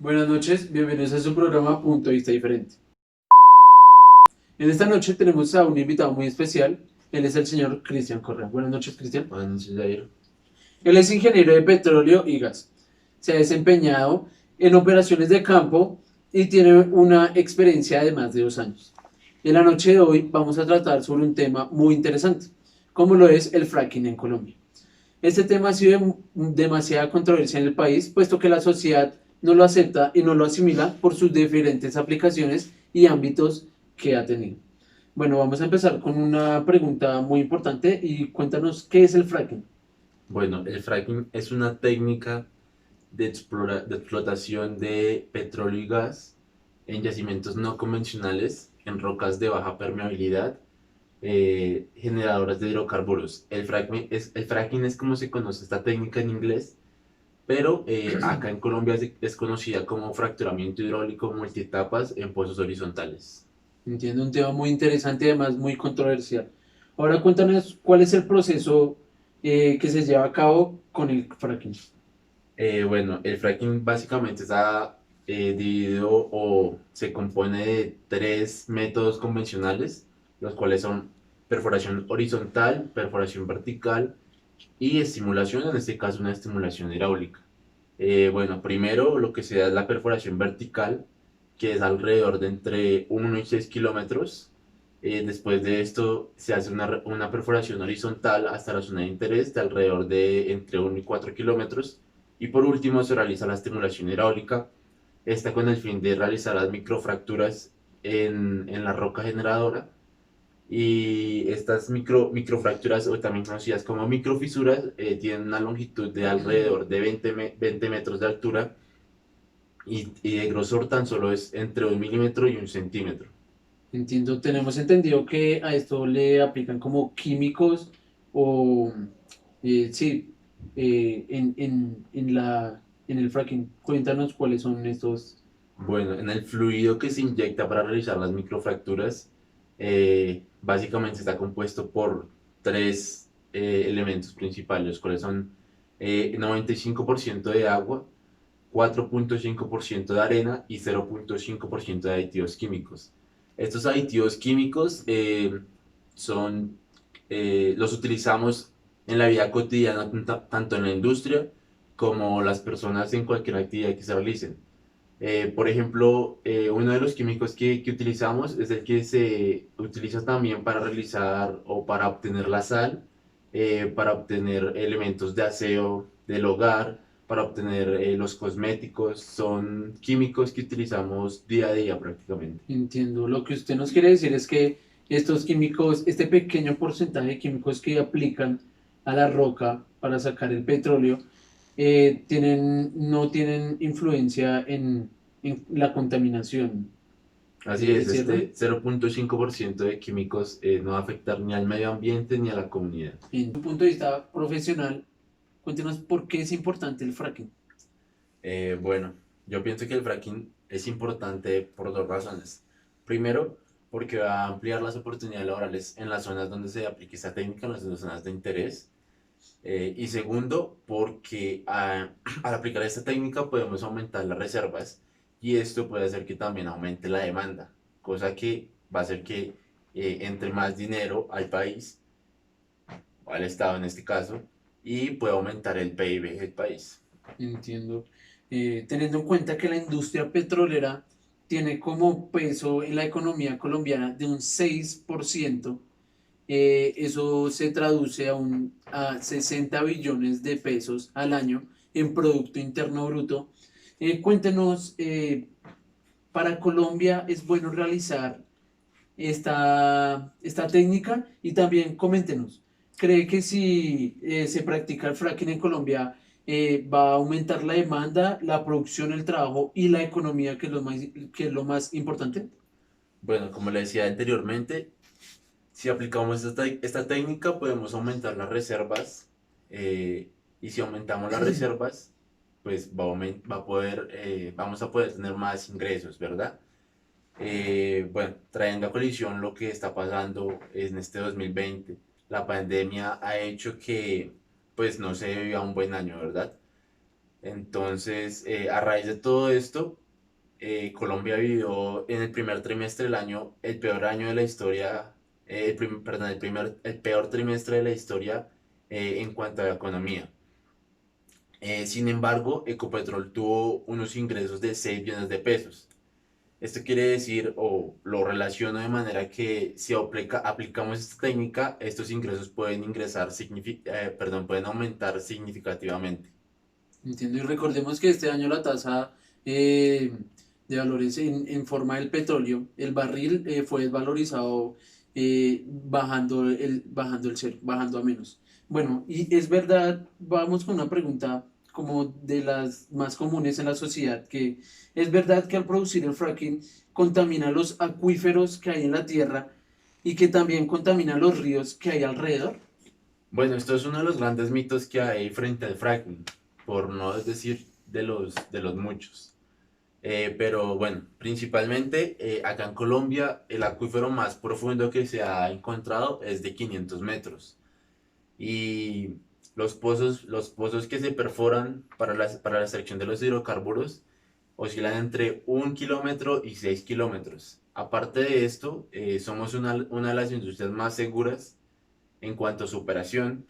Buenas noches, bienvenidos a su programa Punto de Vista Diferente. En esta noche tenemos a un invitado muy especial, él es el señor Cristian Correa. Buenas noches, Cristian. Buenas noches, Jair. Él es ingeniero de petróleo y gas. Se ha desempeñado en operaciones de campo y tiene una experiencia de más de 2 años. En la noche de hoy vamos a tratar sobre un tema muy interesante, como lo es el fracking en Colombia. Este tema ha sido demasiada controversia en el país, puesto que la sociedad no lo acepta y no lo asimila por sus diferentes aplicaciones y ámbitos que ha tenido. Bueno, vamos a empezar con una pregunta muy importante y cuéntanos qué es el fracking. Bueno, el fracking es una técnica de explotación de petróleo y gas en yacimientos no convencionales, en rocas de baja permeabilidad, generadoras de hidrocarburos. El fracking es como se conoce esta técnica en inglés, pero acá en Colombia es conocida como fracturamiento hidráulico multietapas en pozos horizontales. Entiendo, un tema muy interesante y además muy controversial. Ahora cuéntanos cuál es el proceso que se lleva a cabo con el fracking. Bueno, el fracking básicamente está dividido o se compone de tres métodos convencionales, los cuales son perforación horizontal, perforación vertical y estimulación, en este caso una estimulación hidráulica. Bueno, primero lo que se da es la perforación vertical, que es alrededor de entre 1 y 6 kilómetros. Después de esto se hace una perforación horizontal hasta la zona de interés de alrededor de entre 1 y 4 kilómetros. Y por último se realiza la estimulación hidráulica, esta con el fin de realizar las microfracturas en la roca generadora. Y estas microfracturas, o también conocidas como microfisuras, tienen una longitud de alrededor de 20 metros de altura y de grosor tan solo es entre 1 milímetro y 1 centímetro. Entiendo, tenemos entendido que a esto le aplican como químicos o sí, en el fracking. Cuéntanos cuáles son estos. Bueno, en el fluido que se inyecta para realizar las microfracturas, básicamente está compuesto por tres elementos principales, los cuales son 95% de agua, 4,5% de arena y 0,5% de aditivos químicos. Estos aditivos químicos los utilizamos en la vida cotidiana, tanto en la industria como las personas en cualquier actividad que se realicen. Por ejemplo, uno de los químicos que utilizamos es el que se utiliza también para realizar o para obtener la sal, para obtener elementos de aseo del hogar, para obtener los cosméticos. Son químicos que utilizamos día a día prácticamente. Entiendo, lo que usted nos quiere decir es que estos químicos, este pequeño porcentaje de químicos que aplican a la roca para sacar el petróleo, no tienen influencia en la contaminación, Así es, ¿cierto? este 0,5% de químicos no va a afectar ni al medio ambiente ni a la comunidad. En tu punto de vista profesional, cuéntenos por qué es importante el fracking. Bueno, yo pienso que el fracking es importante por dos razones. Primero, porque va a ampliar las oportunidades laborales en las zonas donde se aplique esta técnica, en las zonas de interés. Y segundo, porque al aplicar esta técnica podemos aumentar las reservas y esto puede hacer que también aumente la demanda, cosa que va a hacer que entre más dinero al país, o al Estado en este caso, y puede aumentar el PIB del país. Entiendo. Teniendo en cuenta que la industria petrolera tiene como peso en la economía colombiana de un 6%, eso se traduce a 60 billones de pesos al año en Producto Interno Bruto. Cuéntenos, para Colombia es bueno realizar esta técnica y también coméntenos, ¿cree que si se practica el fracking en Colombia va a aumentar la demanda, la producción, el trabajo y la economía, que es lo más importante? Bueno, como le decía anteriormente, si aplicamos esta técnica podemos aumentar las reservas, y si aumentamos las reservas, pues vamos a poder tener más ingresos, ¿verdad? Bueno, trayendo a colisión lo que está pasando en este 2020, la pandemia ha hecho que pues no se viva un buen año, ¿verdad? Entonces, a raíz de todo esto, Colombia vivió en el primer trimestre del año el peor año de la historia, perdón, el peor trimestre de la historia en cuanto a la economía. Sin embargo, Ecopetrol tuvo unos ingresos de 6 billones de pesos. Esto quiere decir, o lo relaciono de manera que si aplicamos esta técnica, estos ingresos pueden pueden aumentar significativamente. Entiendo. Y recordemos que este año la tasa eh, de valores en forma del petróleo, el barril fue desvalorizado bajando el cero, bajando a menos. Bueno, y es verdad, vamos con una pregunta como de las más comunes en la sociedad, que es verdad que al producir el fracking contamina los acuíferos que hay en la tierra y que también contamina los ríos que hay alrededor. Bueno, esto es uno de los grandes mitos que hay frente al fracking, por no decir de los muchos. Pero bueno, principalmente acá en Colombia el acuífero más profundo que se ha encontrado es de 500 metros. Y los pozos que se perforan para la extracción de los hidrocarburos oscilan entre 1 kilómetro y 6 kilómetros. Aparte de esto, somos una de las industrias más seguras en cuanto a su operación.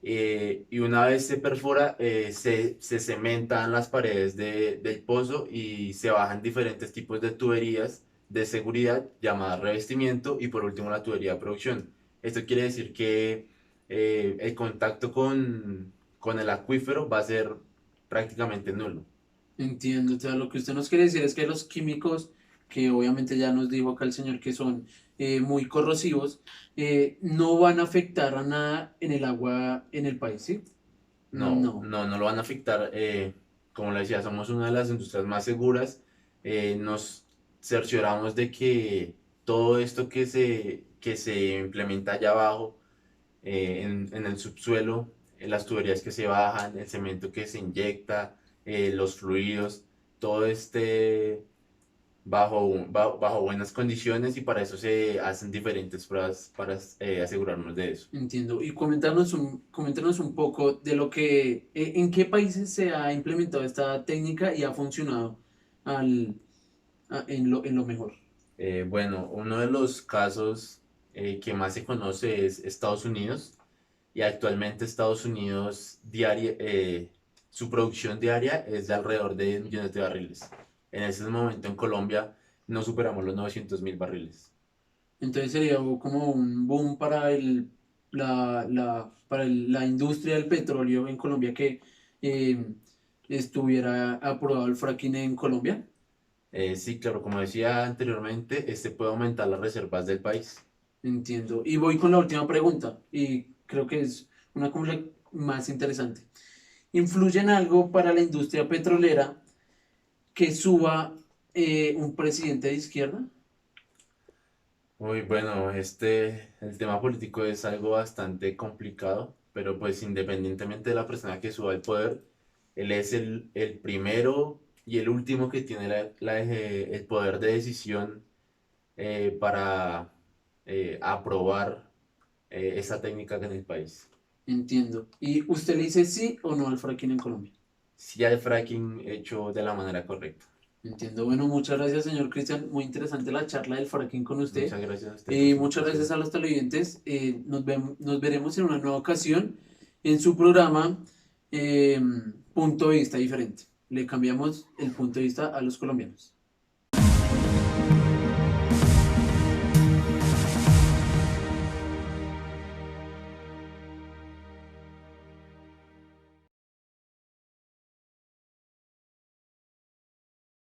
Y una vez se perfora, se cementan las paredes del pozo y se bajan diferentes tipos de tuberías de seguridad llamadas revestimiento y por último la tubería de producción. Esto quiere decir que el contacto con el acuífero va a ser prácticamente nulo. Entiendo, o sea, lo que usted nos quiere decir es que los químicos, que obviamente ya nos dijo acá el señor que son muy corrosivos, no van a afectar a nada en el agua en el país, ¿sí? No, No, no, no lo van a afectar. Como le decía, somos una de las industrias más seguras. Nos cercioramos de que todo esto que se implementa allá abajo, en el subsuelo, las tuberías que se bajan, el cemento que se inyecta, los fluidos, todo este bajo buenas condiciones y para eso se hacen diferentes pruebas para asegurarnos de eso. entiendo. Y coméntanos un poco de lo que, en qué países se ha implementado esta técnica y ha funcionado al, en lo mejor. Bueno, uno de los casos que más se conoce es Estados Unidos y actualmente Estados Unidos su producción diaria es de alrededor de millones de barriles. En ese momento en Colombia no superamos los 900.000 barriles. Entonces sería como un boom para la industria del petróleo en Colombia que eh, estuviera aprobado el fracking en Colombia. Sí, claro, como decía anteriormente, este puede aumentar las reservas del país. Entiendo. Y voy con la última pregunta, y creo que es una como la más interesante. ¿Influye en algo para la industria petrolera que suba un presidente de izquierda? Muy bueno, el tema político es algo bastante complicado, pero pues independientemente de la persona que suba al poder, él es el primero y el último que tiene el poder de decisión para aprobar esa técnica acá en el país. Entiendo. ¿Y usted le dice sí o no al fracking en Colombia? Si hay fracking hecho de la manera correcta. Entiendo. Bueno, muchas gracias, señor Cristian. Muy interesante la charla del fracking con usted. Muchas gracias a usted por su Muchas gracias espacio. a los televidentes. Nos veremos en una nueva ocasión en su programa Punto de Vista Diferente. Le cambiamos el punto de vista a los colombianos.